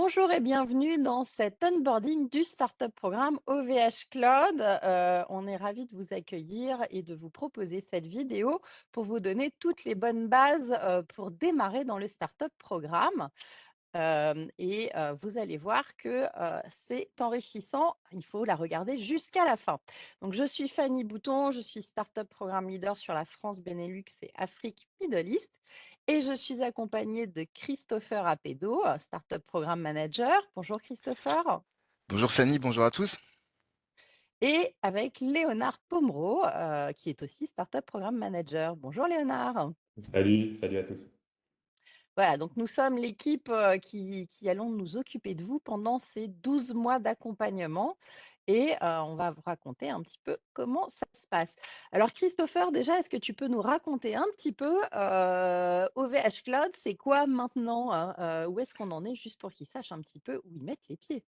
Bonjour et bienvenue dans cet onboarding du Startup Programme OVH Cloud. On est ravis de vous accueillir et de vous proposer cette vidéo pour vous donner toutes les bonnes bases pour démarrer dans le Startup Programme. Vous allez voir que c'est enrichissant. Il faut la regarder jusqu'à la fin. Donc, je suis Fanny Bouton, je suis Startup Programme Leader sur la France, Benelux et Afrique Middle East. Et je suis accompagnée de Christopher Apedo, Startup Programme Manager. Bonjour Christopher. Bonjour Fanny, bonjour à tous. Et avec Léonard Pomereau, qui est aussi Startup Programme Manager. Bonjour Léonard. Salut, salut à tous. Voilà, donc nous sommes l'équipe qui allons nous occuper de vous pendant ces 12 mois d'accompagnement et on va vous raconter un petit peu comment ça se passe. Alors Christopher, déjà, est-ce que tu peux nous raconter un petit peu OVH Cloud, c'est quoi maintenant, hein, où est-ce qu'on en est, juste pour qu'ils sachent un petit peu où ils mettent les pieds?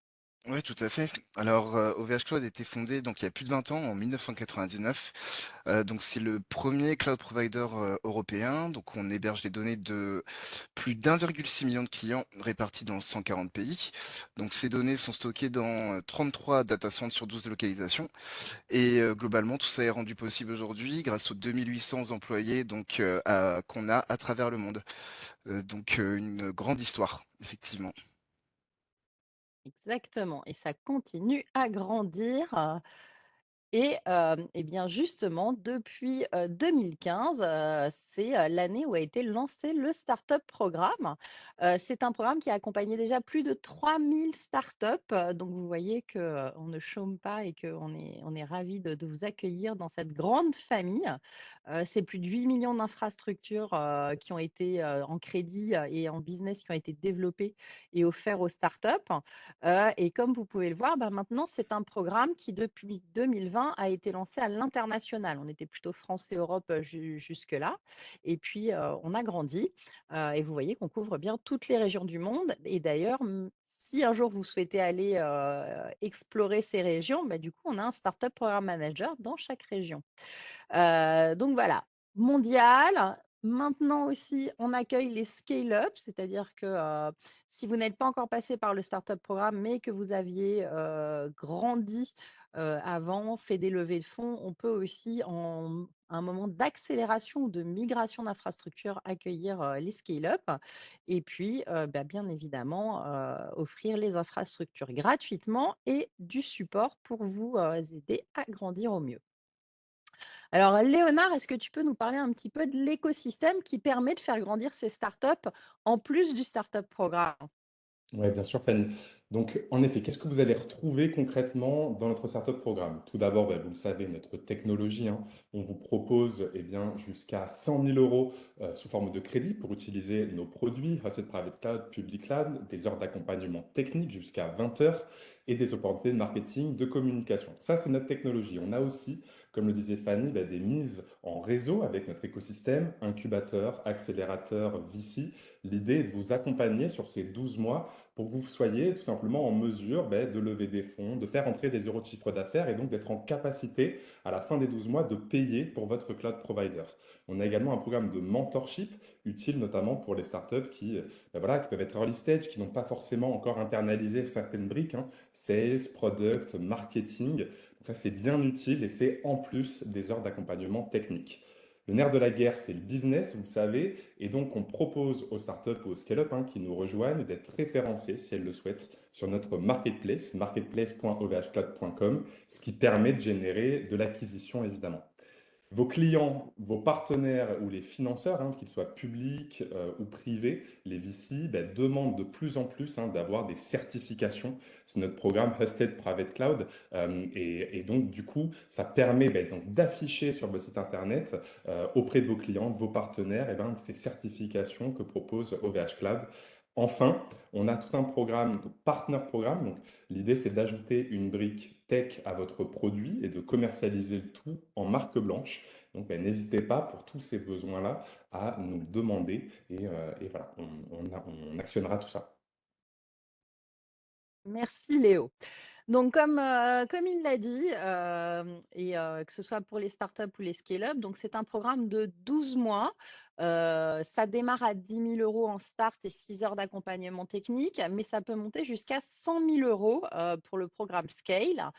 Oui, tout à fait. Alors, OVH Cloud a été fondé donc il y a plus de 20 ans, en 1999. Donc c'est le premier cloud provider européen. Donc on héberge les données de plus d'1,6 million de clients répartis dans 140 pays. Donc ces données sont stockées dans 33 data centers sur 12 localisations. Et globalement, tout ça est rendu possible aujourd'hui grâce aux 2800 employés qu'on a à travers le monde. Une grande histoire, effectivement. Exactement, et ça continue à grandir. Et bien, justement, depuis 2015, c'est l'année où a été lancé le Startup Programme. C'est un programme qui a accompagné déjà plus de 3000 startups. Donc, vous voyez qu'on ne chôme pas et qu'on est ravis de vous accueillir dans cette grande famille. C'est plus de 8 millions d'infrastructures qui ont été en crédit et en business qui ont été développées et offerts aux startups. Et comme vous pouvez le voir, bah, maintenant, c'est un programme qui, depuis 2020, a été lancé à l'international. On était plutôt France et Europe jusque-là. Et puis, on a grandi. Et vous voyez qu'on couvre bien toutes les régions du monde. Et d'ailleurs, si un jour vous souhaitez aller explorer ces régions, bah, du coup, on a un Startup Program Manager dans chaque région. Donc voilà, mondial. Maintenant aussi, on accueille les scale-up, c'est-à-dire que si vous n'êtes pas encore passé par le startup programme, mais que vous aviez grandi avant, fait des levées de fonds, on peut aussi, en un moment d'accélération ou de migration d'infrastructures, accueillir les scale-up. Et puis, bah, bien évidemment, offrir les infrastructures gratuitement et du support pour vous aider à grandir au mieux. Alors, Léonard, est-ce que tu peux nous parler un petit peu de l'écosystème qui permet de faire grandir ces startups en plus du startup programme? Oui, bien sûr, Fanny. Donc, en effet, qu'est-ce que vous allez retrouver concrètement dans notre startup programme? Tout d'abord, vous le savez, notre technologie, hein, on vous propose jusqu'à 100 000 euros sous forme de crédit pour utiliser nos produits, Hosted Private Cloud, Public Cloud, des heures d'accompagnement technique jusqu'à 20 heures et des opportunités de marketing, de communication. Ça, c'est notre technologie. On a aussi, comme le disait Fanny, des mises en réseau avec notre écosystème, incubateur, accélérateur, VC. L'idée est de vous accompagner sur ces 12 mois pour que vous soyez tout simplement en mesure de lever des fonds, de faire entrer des euros de chiffre d'affaires et donc d'être en capacité à la fin des 12 mois de payer pour votre cloud provider. On a également un programme de mentorship utile notamment pour les startups qui peuvent être early stage, qui n'ont pas forcément encore internalisé certaines briques, hein, sales, product, marketing. Donc ça, c'est bien utile et c'est en plus des heures d'accompagnement technique. Le nerf de la guerre, c'est le business, vous le savez, et donc on propose aux startups ou aux scale-up qui nous rejoignent d'être référencés, si elles le souhaitent, sur notre marketplace, marketplace.ovhcloud.com, ce qui permet de générer de l'acquisition évidemment. Vos clients, vos partenaires ou les financeurs, qu'ils soient publics ou privés, les VC, demandent de plus en plus d'avoir des certifications. C'est notre programme Hosted Private Cloud. Et donc, du coup, ça permet donc d'afficher sur votre site Internet auprès de vos clients, de vos partenaires, ces certifications que propose OVH Cloud. Enfin, on a tout un programme de partner programme. Donc, l'idée, c'est d'ajouter une brique tech à votre produit et de commercialiser le tout en marque blanche. Donc, n'hésitez pas pour tous ces besoins-là à nous demander et voilà, on actionnera tout ça. Merci Léo. Donc comme il l'a dit, que ce soit pour les startups ou les scale-up, donc c'est un programme de 12 mois. Ça démarre à 10 000 € en start et 6 heures d'accompagnement technique, mais ça peut monter jusqu'à 100 000 € pour le programme Scale,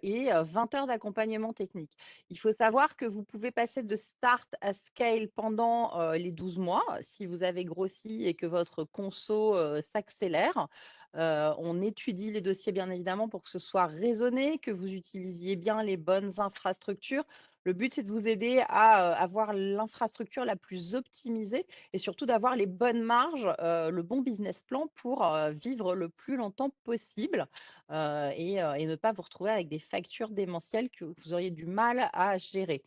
et 20 heures d'accompagnement technique. Il faut savoir que vous pouvez passer de start à Scale pendant, les 12 mois, si vous avez grossi et que votre conso, s'accélère. On étudie les dossiers bien évidemment pour que ce soit raisonné, que vous utilisiez bien les bonnes infrastructures. Le but, c'est de vous aider à avoir l'infrastructure la plus optimisée et surtout d'avoir les bonnes marges, le bon business plan pour vivre le plus longtemps possible, et ne pas vous retrouver avec des factures démentielles que vous auriez du mal à gérer.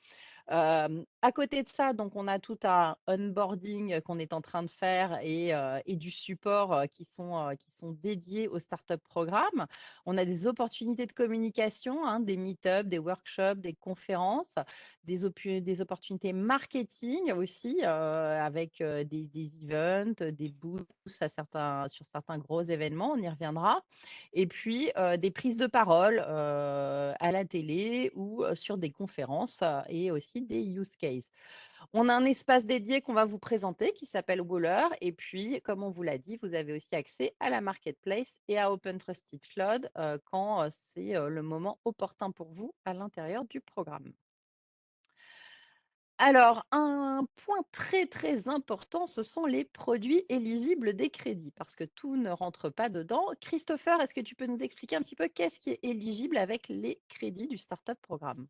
À côté de ça, donc on a tout un onboarding qu'on est en train de faire et du support, qui sont dédiés au startup programme. On a des opportunités de communication, hein, des meet-up, des workshops, des conférences, des opportunités marketing aussi, avec, des events, des booths sur certains gros événements, on y reviendra. Et puis, des prises de parole, à la télé ou, sur des conférences, et aussi des use cases. On a un espace dédié qu'on va vous présenter qui s'appelle Wooler et puis, comme on vous l'a dit, vous avez aussi accès à la marketplace et à Open Trusted Cloud, quand, c'est, le moment opportun pour vous à l'intérieur du programme. Alors, un point très, très important, ce sont les produits éligibles des crédits, parce que tout ne rentre pas dedans. Christopher, est-ce que tu peux nous expliquer un petit peu qu'est-ce qui est éligible avec les crédits du Startup Programme?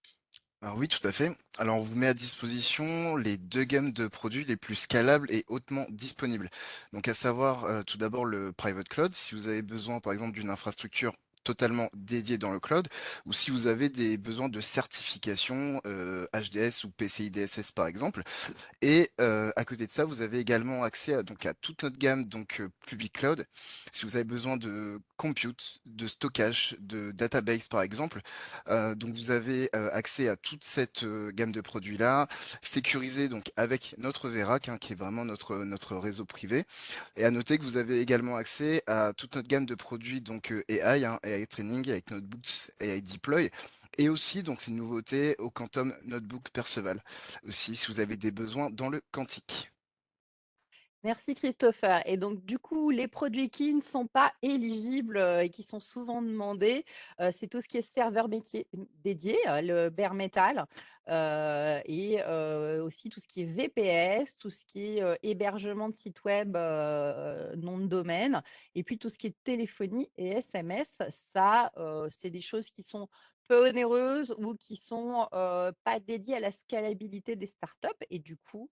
Alors oui, tout à fait. Alors on vous met à disposition les deux gammes de produits les plus scalables et hautement disponibles. Donc à savoir tout d'abord le private cloud, si vous avez besoin par exemple d'une infrastructure totalement dédiée dans le cloud, ou si vous avez des besoins de certification HDS ou PCI DSS par exemple. Et à côté de ça, vous avez également accès à toute notre gamme public cloud. Si vous avez besoin de compute, de stockage, de database par exemple, donc vous avez accès à toute cette gamme de produits-là, sécurisé donc avec notre Verac, hein, qui est vraiment notre réseau privé. Et à noter que vous avez également accès à toute notre gamme de produits AI, hein, AI Training avec Notebooks, AI Deploy. Et aussi, donc c'est une nouveauté, au Quantum Notebook Perceval aussi si vous avez des besoins dans le quantique. Merci Christopher. Et donc, du coup, les produits qui ne sont pas éligibles et qui sont souvent demandés, c'est tout ce qui est serveur métier dédié, le bare metal, et aussi tout ce qui est VPS, tout ce qui est hébergement de site web, nom de domaine, et puis tout ce qui est téléphonie et SMS. Ça, c'est des choses qui sont peu onéreuses ou qui sont pas dédiées à la scalabilité des startups. Et du coup,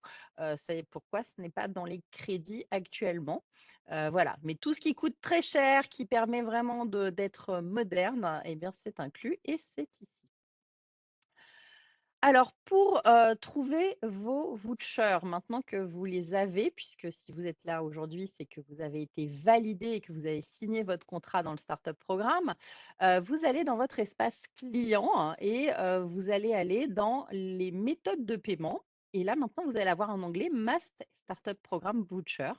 c'est pourquoi ce n'est pas dans les crédits actuellement. Voilà, mais tout ce qui coûte très cher, qui permet vraiment d'être moderne, eh bien, c'est inclus et c'est ici. Alors pour, trouver vos vouchers, maintenant que vous les avez, puisque si vous êtes là aujourd'hui, c'est que vous avez été validé et que vous avez signé votre contrat dans le Startup Programme, vous allez dans votre espace client, hein, et vous allez aller dans les méthodes de paiement et là, maintenant, vous allez avoir en onglet Mast Startup Programme Voucher.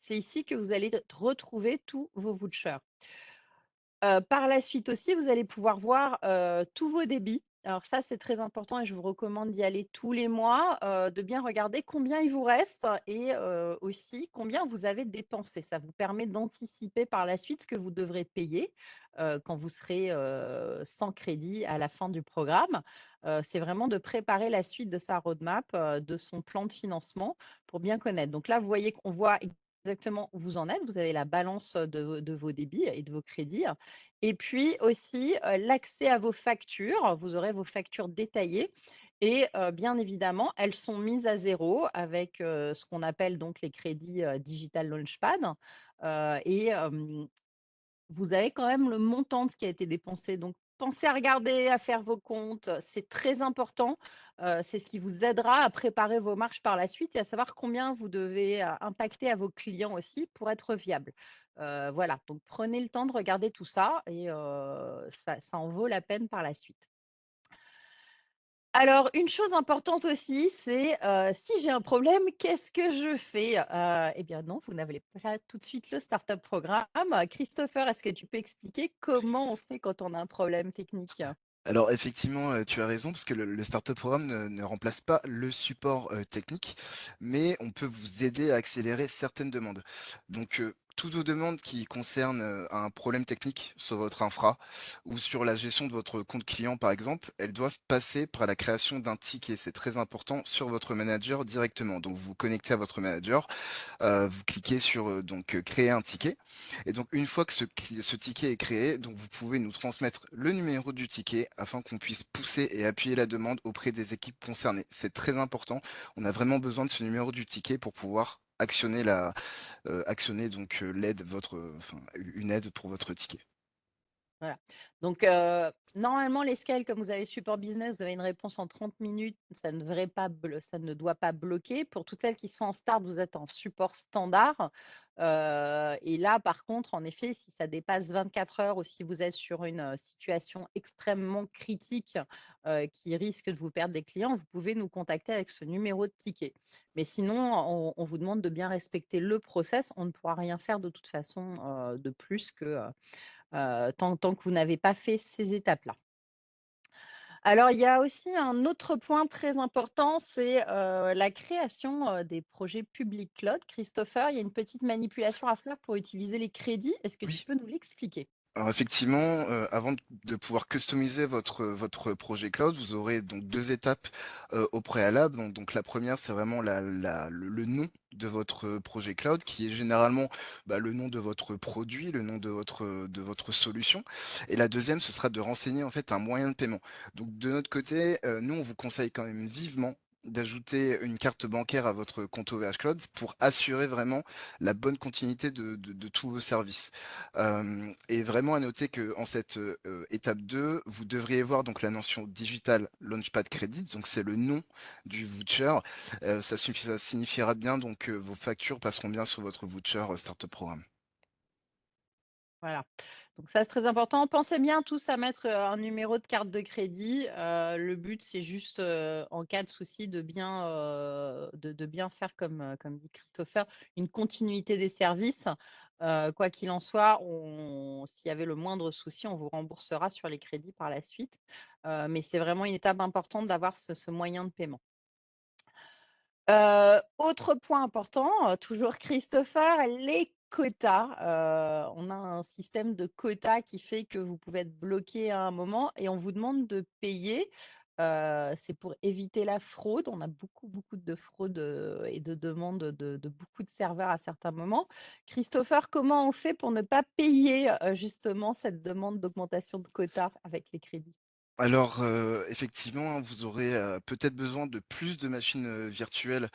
C'est ici que vous allez retrouver tous vos vouchers. Par la suite aussi, vous allez pouvoir voir, tous vos débits. Alors ça, c'est très important et je vous recommande d'y aller tous les mois, de bien regarder combien il vous reste et aussi combien vous avez dépensé. Ça vous permet d'anticiper par la suite ce que vous devrez payer, quand vous serez, sans crédit à la fin du programme. C'est vraiment de préparer la suite de sa roadmap, de son plan de financement pour bien connaître. Donc là, vous voyez qu'on voit exactement où vous en êtes. Vous avez la balance, de vos débits et de vos crédits. Et puis aussi, l'accès à vos factures. Vous aurez vos factures détaillées et bien évidemment, elles sont mises à zéro avec, ce qu'on appelle donc les crédits, Digital Launchpad, et vous avez quand même le montant de ce qui a été dépensé. Donc pensez à regarder, à faire vos comptes, c'est très important. C'est ce qui vous aidera à préparer vos marches par la suite et à savoir combien vous devez, impacter à vos clients aussi pour être viable. Voilà, donc prenez le temps de regarder tout ça et ça en vaut la peine par la suite. Alors, une chose importante aussi, c'est, si j'ai un problème, qu'est-ce que je fais? Eh bien non, vous n'avez pas tout de suite le startup programme. Christopher, est-ce que tu peux expliquer comment on fait quand on a un problème technique? Alors effectivement, tu as raison parce que le startup programme ne remplace pas le support, technique, mais on peut vous aider à accélérer certaines demandes. Donc, toutes vos demandes qui concernent, un problème technique sur votre infra ou sur la gestion de votre compte client par exemple, elles doivent passer par la création d'un ticket. C'est très important sur votre manager directement. Donc vous vous connectez à votre manager, vous cliquez sur, créer un ticket et donc une fois que ce ticket est créé, donc vous pouvez nous transmettre le numéro du ticket afin qu'on puisse pousser et appuyer la demande auprès des équipes concernées. C'est très important. On a vraiment besoin de ce numéro du ticket pour pouvoir actionner l'aide enfin une aide pour votre ticket. Voilà. Donc, normalement, les scales, comme vous avez support business, vous avez une réponse en 30 minutes, ça ne doit pas bloquer. Pour toutes celles qui sont en start, vous êtes en support standard. Et là, par contre, en effet, si ça dépasse 24 heures ou si vous êtes sur une, situation extrêmement critique, qui risque de vous perdre des clients, vous pouvez nous contacter avec ce numéro de ticket. Mais sinon, on vous demande de bien respecter le process. On ne pourra rien faire de toute façon, de plus que, tant que vous n'avez pas fait ces étapes-là. Alors, il y a aussi un autre point très important, c'est, la création, des projets public cloud. Christopher, il y a une petite manipulation à faire pour utiliser les crédits. Est-ce que tu Oui. peux nous l'expliquer? Alors effectivement, avant de pouvoir customiser votre projet cloud, vous aurez donc 2 étapes, au préalable. Donc la première, c'est vraiment le nom de votre projet cloud qui est généralement, le nom de votre produit, le nom de votre solution et la deuxième, ce sera de renseigner en fait un moyen de paiement. Donc de notre côté, nous, on vous conseille quand même vivement d'ajouter une carte bancaire à votre compte OVH Cloud pour assurer vraiment la bonne continuité de tous vos services. Et vraiment à noter qu'en cette, étape 2, vous devriez voir donc la mention Digital Launchpad Credit, donc c'est le nom du voucher. Ça signifiera bien vos factures passeront bien sur votre voucher, Startup Programme. Voilà. Donc ça, c'est très important. Pensez bien tous à mettre, un numéro de carte de crédit. Le but, c'est juste, en cas de souci de bien faire comme dit Christopher, une continuité des services. Quoi qu'il en soit, on s'il y avait le moindre souci, on vous remboursera sur les crédits par la suite. Mais c'est vraiment une étape importante d'avoir ce moyen de paiement. Autre point important, toujours Christopher, les quotas. On a un système de quotas qui fait que vous pouvez être bloqué à un moment et on vous demande de payer. C'est pour éviter la fraude. On a beaucoup, beaucoup de fraudes, et de demandes de beaucoup de serveurs à certains moments. Christopher, comment on fait pour ne pas payer, justement cette demande d'augmentation de quotas avec les crédits? Alors, effectivement, hein, vous aurez, peut-être besoin de plus de machines, virtuelles,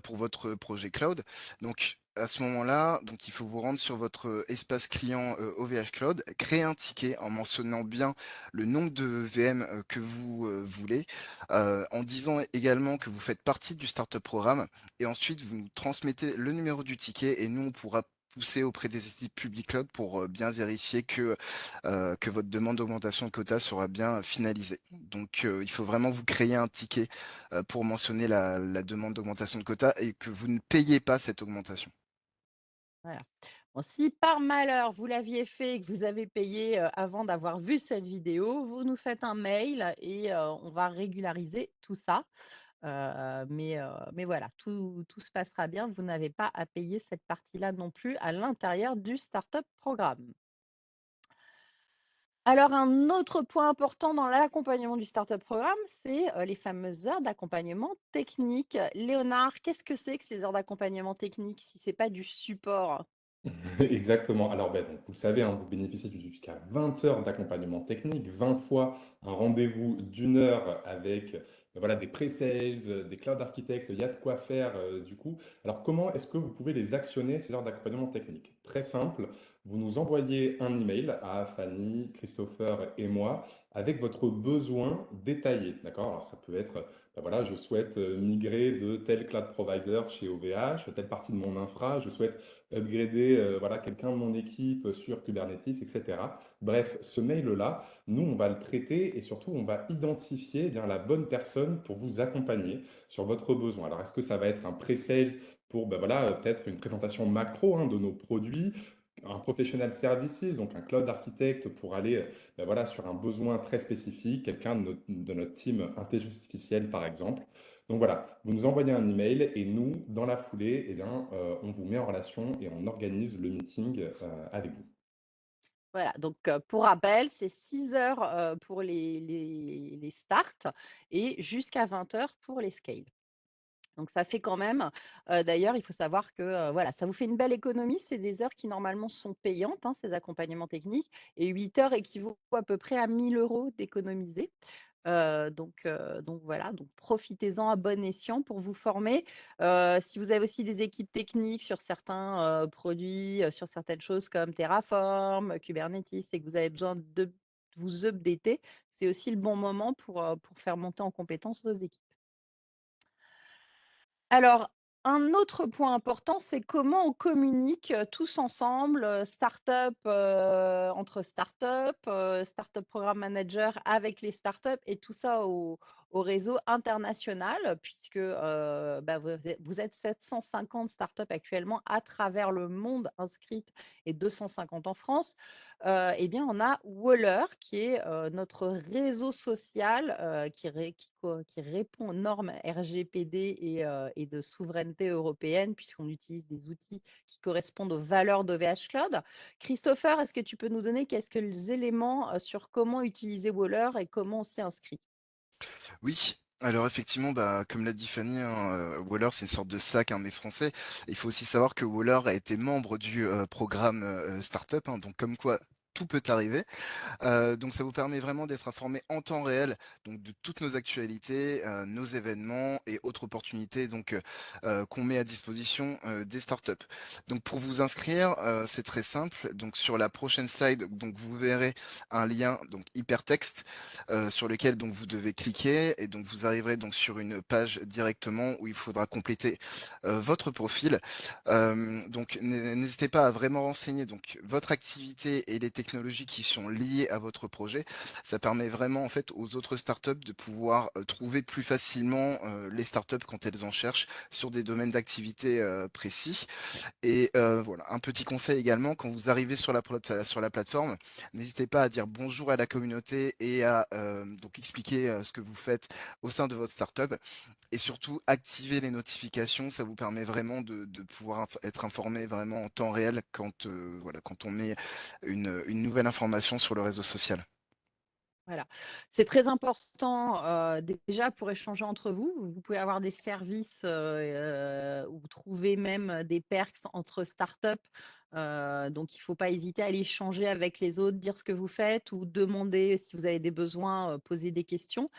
pour votre projet cloud. Donc à ce moment-là, il faut vous rendre sur votre, espace client, OVH Cloud, créer un ticket en mentionnant bien le nombre de VM, que vous, voulez, en disant également que vous faites partie du startup programme et ensuite vous nous transmettez le numéro du ticket et nous on pourra pousser auprès des équipes public cloud pour, bien vérifier que votre demande d'augmentation de quota sera bien finalisée. Donc, il faut vraiment vous créer un ticket pour mentionner la demande d'augmentation de quota et que vous ne payez pas cette augmentation. Voilà. Bon, si par malheur vous l'aviez fait et que vous avez payé, avant d'avoir vu cette vidéo, vous nous faites un mail et on va régulariser tout ça. Mais voilà, tout se passera bien. Vous n'avez pas à payer cette partie-là non plus à l'intérieur du startup programme. Alors un autre point important dans l'accompagnement du startup programme, c'est, les fameuses heures d'accompagnement technique. Léonard, qu'est-ce que c'est que ces heures d'accompagnement technique si c'est pas du support? Exactement. Alors, donc, vous le savez, hein, vous bénéficiez jusqu'à 20 heures d'accompagnement technique, 20 fois un rendez-vous d'une heure avec voilà, des pre-sales, des cloud architectes, il y a de quoi faire du coup. Alors, comment est-ce que vous pouvez les actionner, ces heures d'accompagnement technique? Très simple, Vous nous envoyez un email à Fanny, Christopher et moi avec votre besoin détaillé. D'accord? Alors ça peut être, ben voilà, je souhaite migrer de tel cloud provider chez OVH, telle partie de mon infra, je souhaite upgrader voilà, quelqu'un de mon équipe sur Kubernetes, etc. Bref, ce mail-là, nous, on va le traiter et surtout, on va identifier eh bien, la bonne personne pour vous accompagner sur votre besoin. Alors, est-ce que ça va être un pre-sales pour ben voilà, peut-être une présentation macro de nos produits, un professional services, donc un cloud architecte pour aller ben voilà, sur un besoin très spécifique, quelqu'un de notre team intelligence artificielle par exemple. Donc voilà, vous nous envoyez un email et nous, dans la foulée, eh bien, on vous met en relation et on organise le meeting avec vous. Voilà, donc pour rappel, c'est 6 heures pour les starts et jusqu'à 20 heures pour les scales. Donc ça fait quand même, d'ailleurs, il faut savoir que, voilà, ça vous fait une belle économie. C'est des heures qui normalement sont payantes, hein, ces accompagnements techniques, et 8 heures équivaut à peu près à 1 000 € d'économisés. Donc voilà, donc profitez-en à bon escient pour vous former. Si vous avez aussi des équipes techniques sur certains, produits, sur certaines choses comme Terraform, Kubernetes et que vous avez besoin de vous updater, c'est aussi le bon moment pour faire monter en compétence vos équipes. Alors, un autre point important, c'est comment on communique, tous ensemble, entre start-up, start-up programme manager avec les start-up et tout ça au réseau international puisque, bah, vous êtes 750 start-up actuellement à travers le monde inscrites et 250 en France. Eh bien, on a Waller qui est, notre réseau social, qui répond aux normes RGPD et de souveraineté européenne, puisqu'on utilise des outils qui correspondent aux valeurs d'OVH Cloud. Christopher, est-ce que tu peux nous donner quelques éléments, sur comment utiliser Waller et comment on s'y inscrit? Oui, alors effectivement, bah, comme l'a dit Fanny, hein, Waller, c'est une sorte de Slack, hein, mais français. Il faut aussi savoir que Waller a été membre du programme Startup, hein, donc comme quoi tout peut arriver. Donc ça vous permet vraiment d'être informé en temps réel donc de toutes nos actualités, nos événements et autres opportunités qu'on met à disposition des startups. Donc pour vous inscrire, c'est très simple. Donc sur la prochaine slide, donc vous verrez un lien donc hypertexte sur lequel donc vous devez cliquer et donc vous arriverez donc sur une page directement où il faudra compléter votre profil. Donc n'hésitez pas à vraiment renseigner donc votre activité et les technologies qui sont liées à votre projet. Ça permet vraiment en fait aux autres startups de pouvoir trouver plus facilement les startups quand elles en cherchent sur des domaines d'activité précis. Et voilà, un petit conseil également, quand vous arrivez sur la plateforme, n'hésitez pas à dire bonjour à la communauté et à donc expliquer ce que vous faites au sein de votre startup. Et surtout, activer les notifications, ça vous permet vraiment de pouvoir être informé vraiment en temps réel quand, voilà, quand on met une nouvelle information sur le réseau social. Voilà. C'est très important, déjà pour échanger entre vous. Vous pouvez avoir des services, ou trouver même des perks entre startups. Donc il ne faut pas hésiter à aller échanger avec les autres, dire ce que vous faites ou demander si vous avez des besoins, poser des questions.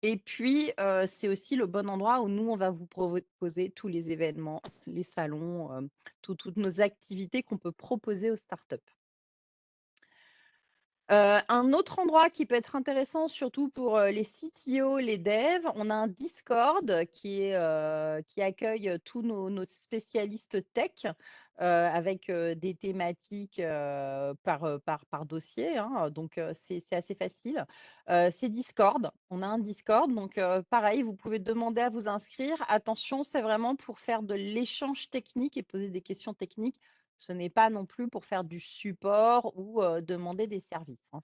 Et puis, c'est aussi le bon endroit où nous, on va vous proposer tous les événements, les salons, toutes nos activités qu'on peut proposer aux startups. Un autre endroit qui peut être intéressant, surtout pour, les CTO, les devs, on a un Discord qui accueille, tous nos spécialistes tech, avec, des thématiques, par dossier, hein, donc c'est assez facile. C'est Discord. On a un Discord, donc pareil, vous pouvez demander à vous inscrire. Attention, c'est vraiment pour faire de l'échange technique et poser des questions techniques. Ce n'est pas non plus pour faire du support ou demander des services, hein.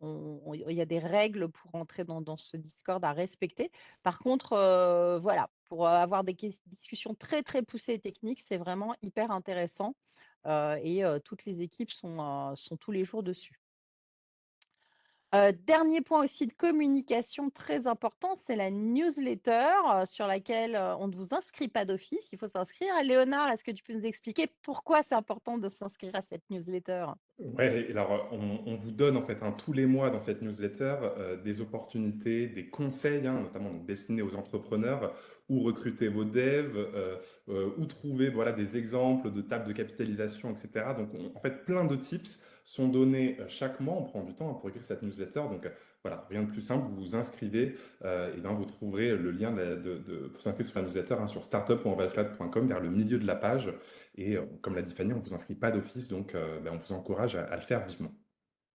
Il y a des règles pour entrer dans ce Discord à respecter. Par contre, voilà, pour avoir des discussions très, très poussées et techniques, c'est vraiment hyper intéressant, et toutes les équipes sont tous les jours dessus. Dernier point aussi de communication très important, c'est la newsletter, sur laquelle, on ne vous inscrit pas d'office, il faut s'inscrire. Léonard, est-ce que tu peux nous expliquer pourquoi c'est important de s'inscrire à cette newsletter? Ouais, alors on vous donne en fait tous les mois dans cette newsletter des opportunités, des conseils, notamment donc, destinés aux entrepreneurs où recruter vos devs, où trouver voilà, des exemples de tables de capitalisation, etc. Donc, en fait, plein de tips sont donnés chaque mois. On prend du temps pour écrire cette newsletter. Donc, voilà, rien de plus simple. Vous vous inscrivez et ben, vous trouverez le lien pour s'inscrire sur la newsletter sur startup.ovaclad.com vers le milieu de la page. Et comme l'a dit Fanny, on ne vous inscrit pas d'office. Donc, ben, on vous encourage à le faire vivement.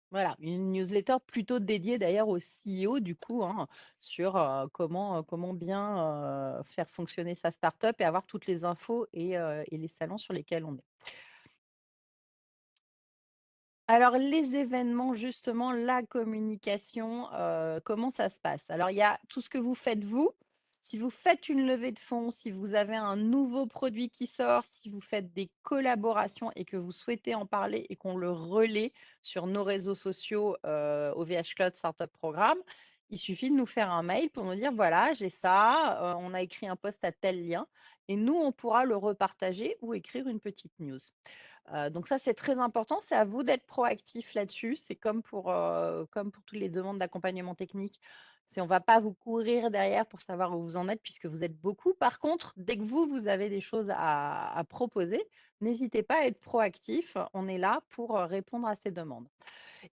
Voilà, une newsletter plutôt dédiée d'ailleurs au CEO du coup, hein, sur comment bien faire fonctionner sa startup et avoir toutes les infos et les salons sur lesquels on est. Alors les événements justement, la communication, comment ça se passe? Alors il y a tout ce que vous faites vous. Si vous faites une levée de fonds, si vous avez un nouveau produit qui sort, si vous faites des collaborations et que vous souhaitez en parler et qu'on le relaie sur nos réseaux sociaux, OVH Cloud Startup Programme, il suffit de nous faire un mail pour nous dire: «Voilà, j'ai ça, on a écrit un post à tel lien» et nous, on pourra le repartager ou écrire une petite news. Donc ça, c'est très important. C'est à vous d'être proactif là-dessus. C'est comme pour toutes les demandes d'accompagnement technique. On ne va pas vous courir derrière pour savoir où vous en êtes puisque vous êtes beaucoup. Par contre, dès que vous avez des choses à proposer, n'hésitez pas à être proactif. On est là pour répondre à ces demandes.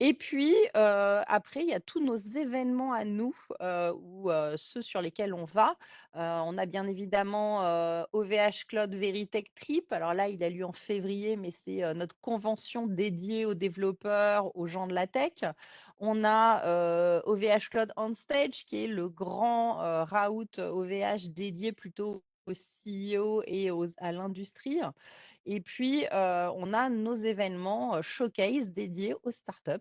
Et puis, après, il y a tous nos événements à nous, ou ceux sur lesquels on va. On a bien évidemment, OVH Cloud Veritech Trip. Alors là, il a lieu en février, mais c'est, notre convention dédiée aux développeurs, aux gens de la tech. On a, OVH Cloud On Stage, qui est le grand, raout OVH dédié plutôt aux CEO et à l'industrie. Et puis, on a nos événements, showcase dédiés aux startups.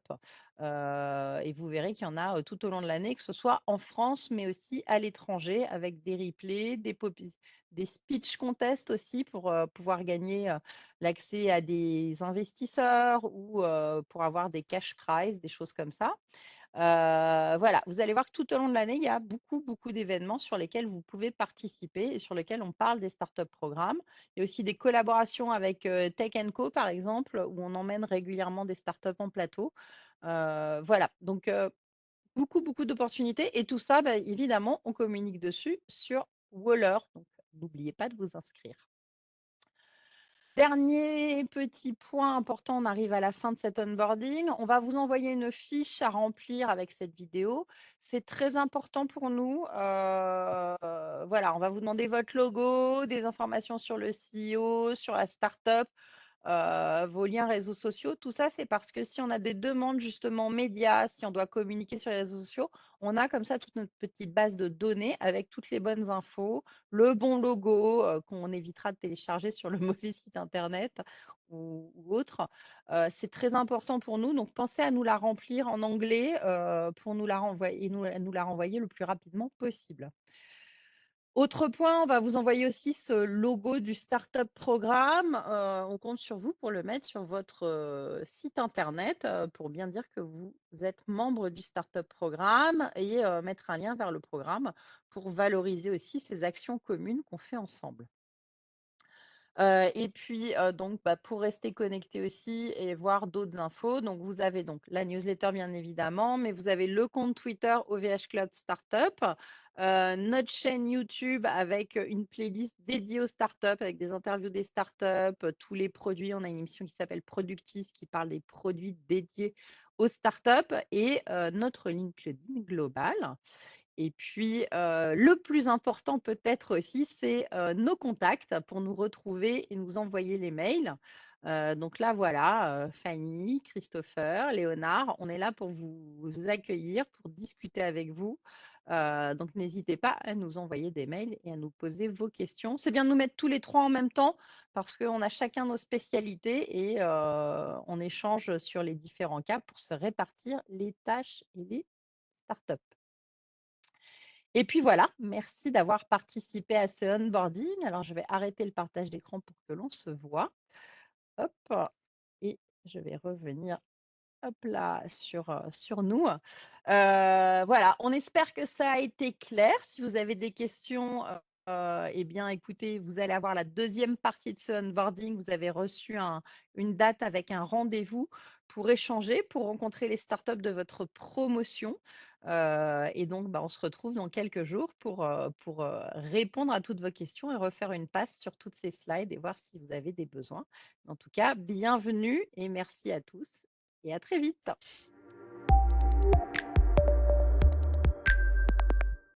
Et vous verrez qu'il y en a, tout au long de l'année, que ce soit en France, mais aussi à l'étranger avec des replays, des speech contests aussi pour, pouvoir gagner, l'accès à des investisseurs ou, pour avoir des cash prizes, des choses comme ça. Voilà, vous allez voir que tout au long de l'année, il y a beaucoup, beaucoup d'événements sur lesquels vous pouvez participer et sur lesquels on parle des startup programmes. Il y a aussi des collaborations avec, Tech& Co, par exemple, où on emmène régulièrement des startups en plateau. Voilà, donc beaucoup, beaucoup d'opportunités et tout ça, bah, évidemment, on communique dessus sur Waller, donc n'oubliez pas de vous inscrire. Dernier petit point important, on arrive à la fin de cet onboarding. On va vous envoyer une fiche à remplir avec cette vidéo. C'est très important pour nous. Voilà, on va vous demander votre logo, des informations sur le CEO, sur la startup, vos liens réseaux sociaux. Tout ça, c'est parce que si on a des demandes justement médias, si on doit communiquer sur les réseaux sociaux, on a comme ça toute notre petite base de données avec toutes les bonnes infos, le bon logo qu'on évitera de télécharger sur le mauvais site internet ou autre. C'est très important pour nous, donc pensez à nous la remplir en anglais pour nous la renvoyer, nous la renvoyer le plus rapidement possible. Autre point, on va vous envoyer aussi ce logo du Startup Programme. On compte sur vous pour le mettre sur votre site internet pour bien dire que vous êtes membre du Startup Programme et mettre un lien vers le programme pour valoriser aussi ces actions communes qu'on fait ensemble. Et puis, donc, bah, pour rester connecté aussi et voir d'autres infos, donc vous avez donc la newsletter bien évidemment, mais vous avez le compte Twitter OVH Cloud Startup, notre chaîne YouTube avec, une playlist dédiée aux startups, avec des interviews des startups, tous les produits. On a une émission qui s'appelle Productis qui parle des produits dédiés aux startups et notre LinkedIn global. Et puis, le plus important peut-être aussi, c'est, nos contacts pour nous retrouver et nous envoyer les mails. Donc là, voilà, Fanny, Christopher, Léonard, on est là pour vous accueillir, pour discuter avec vous. Donc n'hésitez pas à nous envoyer des mails et à nous poser vos questions. C'est bien de nous mettre tous les 3 en même temps parce qu'on a chacun nos spécialités et on échange sur les différents cas pour se répartir les tâches et les startups. Et puis voilà, merci d'avoir participé à ce onboarding. Alors, je vais arrêter le partage d'écran pour que l'on se voit. Hop, et je vais revenir, hop là, sur nous. Voilà, on espère que ça a été clair. Si vous avez des questions, Eh bien, écoutez, vous allez avoir la deuxième partie de ce onboarding. Vous avez reçu une date avec un rendez-vous pour échanger, pour rencontrer les startups de votre promotion. Et donc, bah, on se retrouve dans quelques jours pour répondre à toutes vos questions et refaire une passe sur toutes ces slides et voir si vous avez des besoins. En tout cas, bienvenue et merci à tous et à très vite.